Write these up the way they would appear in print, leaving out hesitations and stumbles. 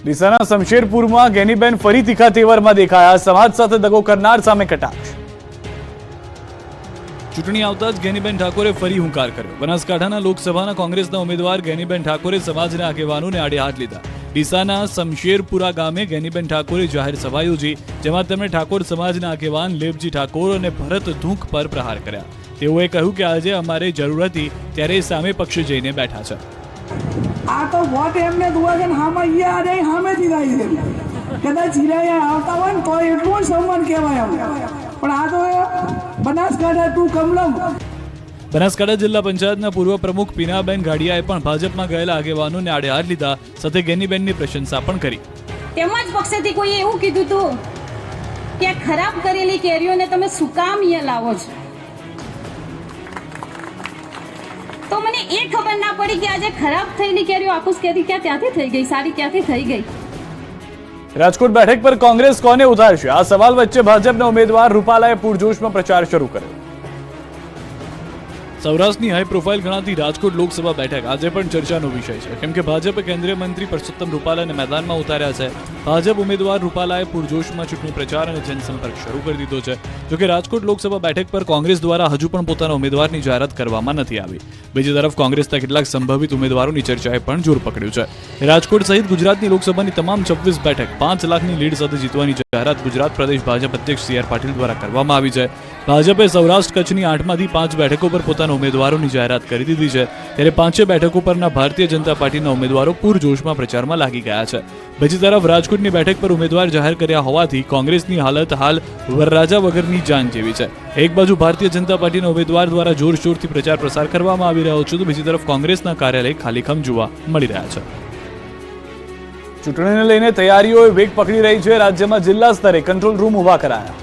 ડીસાના શમશેરપુરમાં ગેનીબેન ફરી તીખા તેવરમાં દેખાયા. સમાજ સાથે દગો કરનાર સામે કટાક્ષ. ચૂંટણી આવતા જ ગેનીબેન ઠાકોરે ફરી હુંકાર કર્યો. બનાસકાંઠાના લોકસભાના કોંગ્રેસના ઉમેદવાર ગેનીબેન ઠાકોરે સમાજના આગેવાનોને આડે હાથ લીધા. ડીસાના શમશેરપુરા ગામે ગેનીબેન ઠાકોરે જાહેર સભા યોજી, જેમાં તેમણે ઠાકોર સમાજના આગેવાન લેબજી ઠાકોર અને ભરત ધૂંક પર પ્રહાર કર્યા. તેઓએ કહ્યું કે આજે અમારે જરૂર હતી ત્યારે સામે પક્ષે જઈને બેઠા છે. આ તો વોટ એમને દુઆ છે ને હામાં ઈયા આ હામેથી થાય છે. કદાચ જીરાયા આવતા હોય ને તો એટલું સન્માન કહેવાય અમને. પણ આ તો બનાસકાંઠા ટુ કમલમ. બનાસકાંઠા જિલ્લા પંચાયતના પૂર્વ પ્રમુખ પીનાબેન ગાડિયાએ પણ ભાજપમાં ગયેલા આગેવાનોને આડે હાથ લીધા, સાથે ગેનીબેનની પ્રશંસા પણ કરી. તેમજ પક્ષેથી કોઈએ એવું કીધું હતું કે ખરાબ કરેલી કેરીઓને તમે શું કામ અહીંયા લાવો છો? તો મને એ ખબર ના પડી કે આજે ખરાબ થયેલી કેરીઓ આખું કેરી ત્યાંથી થઈ ગઈ, સારી ક્યાંથી થઈ ગઈ. રાજકોટ બેઠક પર કોંગ્રેસ કોને ઉતારશે? આ સવાલ વચ્ચે ભાજપના ઉમેદવાર રૂપાલાએ પૂરજોશમાં પ્રચાર શરૂ કર્યો. સૌરાષ્ટ્રની હાઈ પ્રોફાઇલ ગણાતી રાજકોટ લોકસભા બેઠક આજે પણ ચર્ચાનો વિષય છે, કેમ કે ભાજપે કેન્દ્રીય મંત્રી પરસોત્તમ રૂપાલાને મેદાનમાં ઉતાર્યા છે. ભાજપ ઉમેદવાર રૂપાલાએ પૂરજોશમાં ચૂંટણી પ્રચાર અને જનસંપર્ક શરૂ કરી દીધો છે. જોકે રાજકોટ લોકસભા બેઠક પર કોંગ્રેસ દ્વારા હજુ પણ પોતાના ઉમેદવારની જાહેરાત કરવામાં નથી આવી. બીજી તરફ કોંગ્રેસના કેટલાક સંભવિત ઉમેદવારોની ચર્ચાએ પણ જોર પકડ્યું છે. રાજકોટ સહિત ગુજરાતની લોકસભાની તમામ 26 બેઠક 5 લાખની લીડ સાથે જીતવાની જાહેરાત ગુજરાત પ્રદેશ ભાજપ અધ્યક્ષ CR પાટીલ દ્વારા કરવામાં આવી છે. ભાજપે સૌરાષ્ટ્ર કચ્છની 8માંથી 5 બેઠકો પર પોતાના ઉમેદવારોની જાહેરાત કરી દીધી છે, ત્યારે 5 બેઠકો પરના ભારતીય જનતા પાર્ટીના ઉમેદવારો પૂરજોશમાં પ્રચારમાં લાગી ગયા છે. બીજી તરફ રાજકોટની બેઠક પર ઉમેદવાર જાહેર કર્યા હોવાથી કોંગ્રેસની હાલત હાલ વરરાજા વગરની જાન જેવી છે. એક બાજુ ભારતીય જનતા પાર્ટીના ઉમેદવાર દ્વારા જોરશોરથી પ્રચાર પ્રસાર કરવામાં આવી રહ્યો છે, તો બીજી તરફ કોંગ્રેસના કાર્યાલય ખાલીખમ જોવા મળી રહ્યા છે. ચૂંટણીને લઈને તૈયારીઓએ વેગ પકડી રહી છે. રાજ્યમાં જિલ્લા સ્તરે કંટ્રોલ રૂમ ઉભા કરાયા.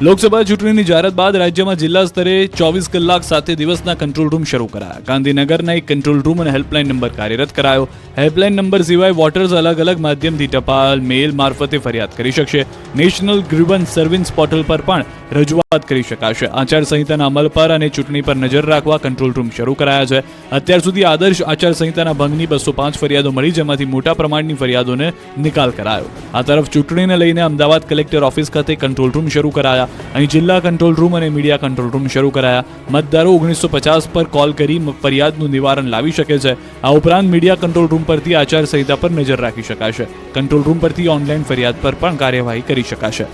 લોકસભા ચૂંટણીની જાહેરાત બાદ રાજ્યમાં જિલ્લા સ્તરે 24 કલાક સાથે દિવસના કંટ્રોલ રૂમ શરૂ કરાયા. ગાંધીનગરના એક કંટ્રોલ રૂમ અને હેલ્પલાઇન નંબર કાર્યરત કરાયો. હેલ્પલાઇન નંબર સિવાય વોટર્સ અલગ અલગ માધ્યમથી ટપાલ, મેલ મારફતે ફરિયાદ કરી શકશે. નેશનલ ગ્રીવન્સ સર્વિસ પોર્ટલ પર પણ રજૂઆત કરી શકાશે. આચારસંહિતાના અમલ પર અને ચૂંટણી પર નજર રાખવા કંટ્રોલ રૂમ શરૂ કરાયા છે. અત્યાર સુધી આદર્શ આચારસંહિતાના ભંગની 205 ફરિયાદો મળી, જેમાંથી મોટા પ્રમાણની ફરિયાદોને નિકાલ કરાયો. આ તરફ ચૂંટણીને લઈને અમદાવાદ કલેક્ટર ઓફિસ ખાતે કંટ્રોલ રૂમ શરૂ કરાયા. અહીં જિલ્લા કંટ્રોલ રૂમ અને મીડિયા કંટ્રોલ રૂમ શરૂ કરાયા. મતદારો 1950 પર કોલ કરી ફરિયાદનું નિવારણ લાવી શકે છે. આ ઉપરાંત મીડિયા કંટ્રોલ રૂમ પરથી આચારસંહિતા પર નજર રાખી શકાશે. કંટ્રોલ રૂમ પરથી ઓનલાઈન ફરિયાદ પર પણ કાર્યવાહી કરી શકાશે.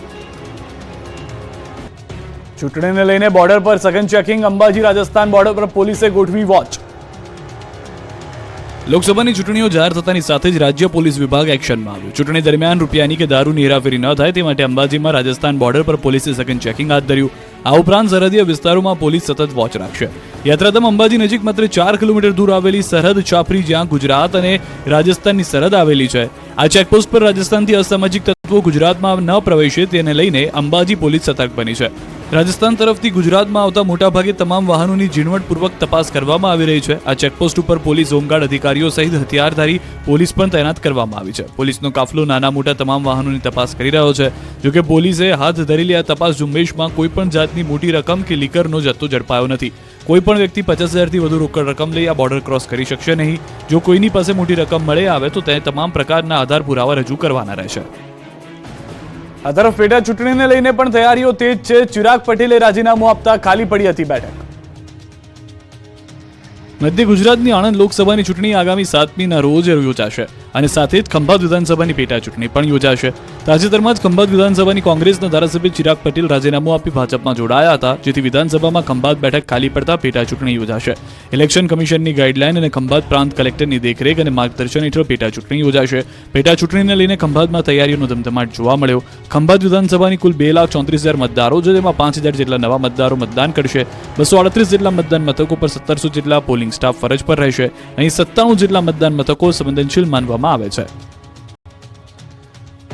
ચૂંટણીને લઈને બોર્ડર પર સઘન ચેકિંગ. અંબાજી રાજસ્થાન બોર્ડર પર પોલીસે ગોઠવી વોચ. લોકસભાની ચૂંટણીઓ જાહેર થતાની સાથે જ રાજ્ય પોલીસ વિભાગ એક્શનમાં આવ્યું. ચૂંટણી દરમિયાન રૂપિયાની કે દારૂની હેરાફેરી ન થાય તે માટે અંબાજીમાં રાજસ્થાન બોર્ડર પર પોલીસે સઘન ચેકિંગ હાથ ધર્યું. આ ઉપરાંત સરહદીય વિસ્તારોમાં પોલીસ સતત વોચ રાખશે. યાત્રાધામ અંબાજી નજીક માત્ર 4 કિલોમીટર દૂર આવેલી સરહદ ચાપરી, જ્યાં ગુજરાત અને રાજસ્થાનની સરહદ આવેલી છે. આ ચેકપોસ્ટ પર રાજસ્થાનથી અસામાજિક તત્વો ગુજરાતમાં ન પ્રવેશે તેને લઈને અંબાજી પોલીસ સતર્ક બની છે. રાજસ્થાન તરફથી ગુજરાતમાં આવતા મોટાભાગે તમામ વાહનોની ઝીણવટપૂર્વક તપાસ કરવામાં આવી રહી છે. આ ચેકપોસ્ટ ઉપર પોલીસ, હોમગાર્ડ અધિકારીઓ સહિત હથિયારધારી પોલીસ પણ તૈનાત કરવામાં આવી છે. પોલીસનો કાફલો નાના મોટા તમામ વાહનોની તપાસ કરી રહ્યો છે. જોકે પોલીસે હાથ ધરેલી આ તપાસ ઝુંબેશમાં કોઈપણ જાતની મોટી રકમ કે લીકરનો જથ્થો ઝડપાયો નથી. કોઈપણ વ્યક્તિ 50,000થી વધુ રોકડ રકમ લઈ આ બોર્ડર ક્રોસ કરી શકશે નહીં. જો કોઈની પાસે મોટી રકમ મળી આવે તો તે તમામ પ્રકારના આધાર પુરાવા રજૂ કરવાના રહેશે. આ તરફ પેટા ચૂંટણીને લઈને પણ તૈયારીઓ તેજ છે. ચિરાગ પટેલે રાજીનામું આપતા ખાલી પડી હતી બેઠક. મધ્ય ગુજરાતની આણંદ લોકસભાની ચૂંટણી આગામી 7મીના રોજ યોજાશે અને સાથે જ ખંભાત વિધાનસભાની પેટા ચૂંટણી પણ યોજાશે. તાજેતરમાં જ ખંભાત વિધાનસભાની કોંગ્રેસના ધારાસભ્ય ચિરાગ પટેલ રાજીનામું આપી ભાજપમાં જોડાયા હતા, જેથી વિધાનસભામાં ખંભાત બેઠક ખાલી પડતા પેટા ચૂંટણી યોજાશે. ઇલેક્શન કમિશનની ગાઈડલાઈન અને ખંભાત પ્રાંત કલેક્ટરની દેખરેખ અને માર્ગદર્શન હેઠળ પેટા ચૂંટણી યોજાશે. પેટા ચૂંટણીને લઈને ખંભાતમાં તૈયારીઓનો ધમધમાટ જોવા મળ્યો. ખંભાત વિધાનસભાની કુલ 2,34,000 મતદારો છે, જેમાં 5,000 જેટલા નવા મતદારો મતદાન કરશે. 238 જેટલા મતદાન મથકો પર 1700 જેટલા પોલિંગ સ્ટાફ ફરજ પર રહેશે. અહીં 97 જેટલા મતદાન મથકો સંવેદનશીલ માનવામાં આવે છે.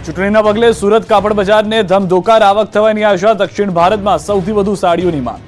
ચૂંટણીના પગલે સુરત કાપડ બજારને ધમધોકાર આવક થવાની આશા. દક્ષિણ ભારતમાં સૌથી વધુ સાડીઓની માંગ.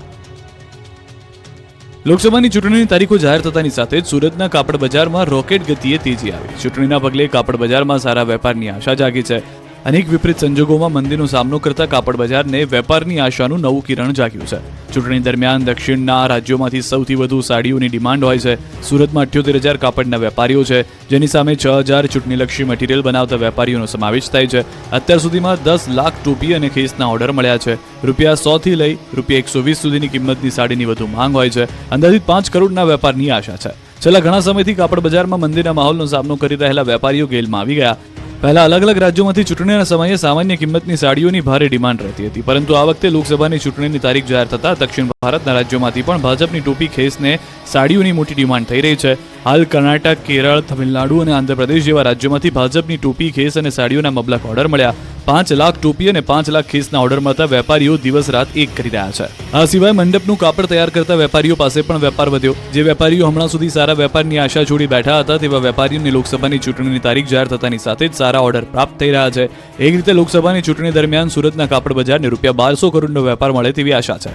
લોકસભાની ચૂંટણીની તારીખો જાહેર થતાની સાથે જ સુરતના કાપડ બજારમાં રોકેટ ગતિએ તેજી આવી. ચૂંટણીના પગલે કાપડ બજારમાં સારા વેપારની આશા જાગી છે. અનેક વિપરીત સંજોગોમાં મંદીનો સામનો કરતા કાપડ બજારને વેપારની આશાનું નવું કિરણ જાગ્યું છે. ચૂંટણી દરમિયાન દક્ષિણના રાજ્યોમાંથી સૌથી વધુ સાડીઓની ડિમાન્ડ હોય છે. સુરતમાં 78,000 કાપડના વેપારીઓ છે, જેની સામે 6,000 ચૂંટણીલક્ષી મટીરીયલ બનાવતા વેપારીઓનો સમાવેશ થાય છે. અત્યાર સુધીમાં 10 લાખ ટોપી અને ખેસના ઓર્ડર મળ્યા છે. ₹100 થી લઈ ₹120 સુધીની કિંમતની સાડીની વધુ માંગ હોય છે. અંદાજિત 5 કરોડના વેપારની આશા છે. છેલ્લા ઘણા સમયથી કાપડ બજારમાં મંદીના માહોલનો સામનો કરી રહેલા વેપારીઓ ગેલમાં આવી ગયા. પહેલા અલગ અલગ રાજ્યોમાંથી ચૂંટણીના સમયે સામાન્ય કિંમતની સાડીઓની ભારે ડિમાન્ડ રહેતી હતી, પરંતુ આ વખતે લોકસભાની ચૂંટણીની તારીખ જાહેર થતાં દક્ષિણ ભારતના રાજ્યોમાંથી પણ ભાજપની ટોપી ખેસને સાડીઓની મોટી ડિમાન્ડ થઈ રહી છે. હાલ કર્ણાટક, કેરળ, તમિલનાડુ અને આંધ્રપ્રદેશ જેવા રાજ્યોમાંથી ભાજપની ટોપી, ખેસ અને સાડીઓના મબલક ઓર્ડર મળ્યા. 5 લાખ ટોપી અને 5 લાખ ખેસના ઓર્ડર મળતા વેપારીઓ દિવસ રાત એક કરી રહ્યા છે. આ સિવાય મંડપનું કાપડ તૈયાર કરતા વેપારીઓ પાસે પણ વેપાર વધ્યો. જે વેપારીઓ હમણાં સુધી સારા વેપારની આશા છોડી બેઠા હતા, તેવા વેપારીઓને લોકસભાની ચૂંટણીની તારીખ જાહેર થતાની સાથે જ સારા ઓર્ડર પ્રાપ્ત થઈ રહ્યા છે. એક રીતે લોકસભાની ચૂંટણી દરમિયાન સુરતના કાપડ બજારને ₹1200 કરોડનો વેપાર મળે તેવી આશા છે.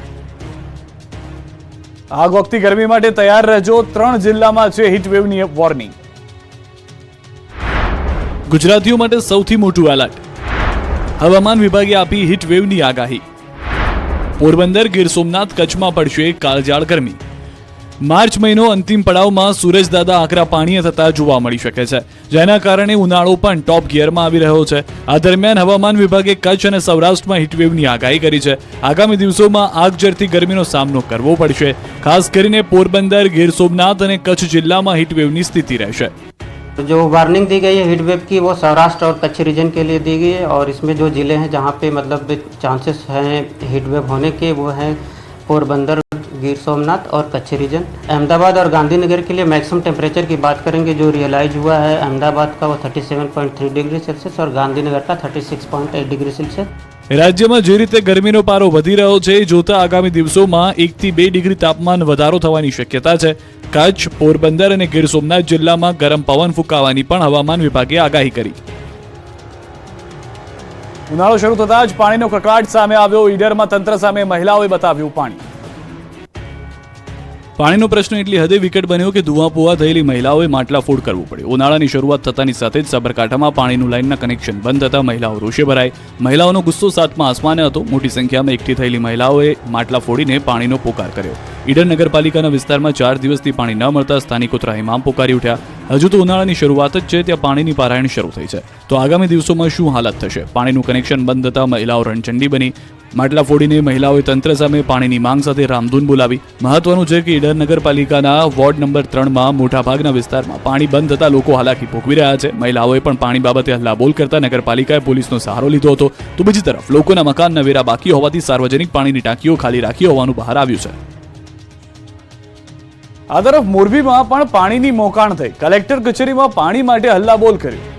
આગ વખતે ગરમી માટે તૈયાર રહેજો. 3 જિલ્લામાં છે હીટવેવની વોર્નિંગ. ગુજરાતીઓ માટે સૌથી મોટું એલર્ટ. હવામાન વિભાગે આપી હીટવેવની આગાહી. પોરબંદર, ગીર સોમનાથ, કચ્છમાં પડશે કાળઝાળ ગરમી. માર્ચ મહિનો અંતિમ પડાવમાં સૂરજદાદા આકરા પાણીએ થતા જોવા મળી શકે છે, જેના કારણે ઉનાળો પણ ટોપ ગિયરમાં આવી રહ્યો છે. આ દરમિયાન હવામાન વિભાગે કચ્છ અને સૌરાષ્ટ્રમાં હીટવેવની આગાહી કરી છે. આગામી દિવસોમાં આગ ઝરતી ગરમીનો સામનો કરવો પડશે. ખાસ કરીને પોરબંદર, ગીર સોમનાથ અને કચ્છ જિલ્લામાં હીટવેવની સ્થિતિ રહેશે. जो वार्निंग दी गई है हीट वेव की, वो सौराष्ट्र और कच्छ रीजन के लिए दी गई है। और इसमें जो ज़िले हैं जहाँ पे मतलब चांसेस हैं हीट वेव होने के, वो हैं पोरबंदर, गिर सोमनाथ और कच्छ रीजन। अहमदाबाद और गांधीनगर के लिए मैक्सिमम टेम्परेचर की बात करेंगे, जो रियलाइज हुआ है अहमदाबाद का वो 37.3 डिग्री सेल्सियस और गांधीनगर का 36.8 डिग्री सेल्सियस। રાજ્યમાં જે રીતે ગરમીનો પારો વધી રહ્યો છે, જોતા આગામી દિવસોમાં 1 થી 2 ડિગ્રી તાપમાન વધારો થવાની શક્યતા છે. કચ્છ, પોરબંદર અને ગીર સોમનાથ જિલ્લામાં ગરમ પવન ફૂંકાવાની પણ હવામાન વિભાગે આગાહી કરી. ઉનાળો શરૂ થતાં જ પાણીનો કકળાટ સામે આવ્યો. ઈડરમાં તંત્ર સામે મહિલાઓએ બતાવ્યું પાણી. પાણીનો પ્રશ્ન એટલી હદે વિકટ બન્યો કે ધુઆપુઆ થયેલી મહિલાઓએ માટલા ફોડ કરવું પડ્યું. ઉનાળાની શરૂઆત થતાની સાથે જ સાબરકાંઠામાં પાણીનું લાઇનના કનેક્શન બંધ થતા મહિલાઓ રોષે ભરાઈ. મહિલાઓનો ગુસ્સો સાતમા આસમાને હતો. મોટી સંખ્યામાં એકઠી થયેલી મહિલાઓએ માટલા ફોડીને પાણીનો પોકાર કર્યો. ઈડર નગરપાલિકાના વિસ્તારમાં 4 દિવસથી પાણી ન મળતા સ્થાનિકો ત્રાહિમામ પોકારી ઉઠ્યા. હજુ તો ઉનાળાની શરૂઆત જ છે, ત્યાં પાણીની પારાયણ શરૂ થઈ છે, તો આગામી દિવસોમાં શું હાલત થશે? પાણીનું કનેક્શન બંધ થતા મહિલાઓ રણચંડી બની. માટલા ફોડીને મહિલાઓએ તંત્ર સામે પાણીની માંગ સાથે રામધૂન બોલાવી. મહત્વનું છે કે ઈડર નગરપાલિકાના વોર્ડ નંબર 3માં મોટાભાગના વિસ્તારમાં પાણી બંધ થતા લોકો હાલાકી ભોગવી રહ્યા છે. મહિલાઓએ પણ પાણી બાબતે હલ્લાબોલ કરતા નગરપાલિકાએ પોલીસનો સહારો લીધો હતો. તો બીજી તરફ લોકોના મકાનના વેરા બાકી હોવાથી સાર્વજનિક પાણીની ટાંકીઓ ખાલી રાખી હોવાનું બહાર આવ્યું છે. આ તરફ મોરબીમાં પણ પાણીની મોકાણ થઈ. કલેક્ટર કચેરીમાં પાણી માટે હલ્લાબોલ કર્યું.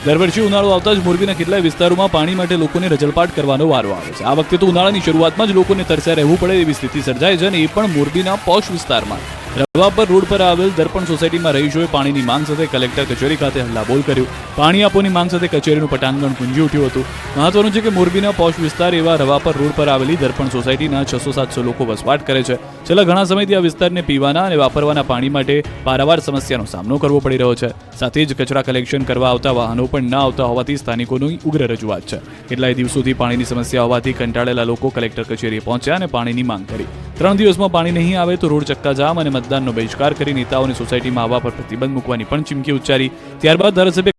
દર વર્ષે ઉનાળો આવતા જ મોરબીના કેટલાય વિસ્તારોમાં પાણી માટે લોકોને રજળપાટ કરવાનો વારો આવે છે. આ વખતે તો ઉનાળાની શરૂઆતમાં જ લોકોને તરસ્યા રહેવું પડે એવી સ્થિતિ સર્જાય છે, અને એ પણ મોરબીના પોશ વિસ્તારમાં. રવાપર રોડ પર આવેલ દર્પણ સોસાયટીમાં રહીશોએ પાણીની માંગ સાથે કલેક્ટર કચેરી ખાતે હલ્લાબોલ કર્યું. પાણી આપોની માંગ સાથે કચેરીનું પટાંગણ ગુંજી ઉઠ્યું હતું. મહત્વનું છે કે મોરબીના પોશ વિસ્તાર એવા રવાપર રોડ પર આવેલી દર્પણ સોસાયટીના 600-700 લોકો વસવાટ કરે છે. છેલ્લા ઘણા સમયથી આ વિસ્તારને પીવાના અને વાપરવાના પાણી માટે પારાવાર સમસ્યાનો સામનો કરવો પડી રહ્યો છે. સાથે જ કચરા કલેક્શન કરવા આવતા વાહનો પણ ન આવતા હોવાથી સ્થાનિકોની ઉગ્ર રજૂઆત છે. કેટલાય દિવસોથી પાણીની સમસ્યા હોવાથી કંટાળેલા લોકો કલેક્ટર કચેરીએ પહોંચ્યા અને પાણીની માંગ કરી. 3 દિવસમાં પાણી નહીં આવે તો રોડ ચક્કાજામ અને મતદાનનો બહિષ્કાર કરી નેતાઓને સોસાયટીમાં આવવા પર પ્રતિબંધ મૂકવાની પણ ચીમકી ઉચ્ચારી. ત્યારબાદ ધારાસભ્ય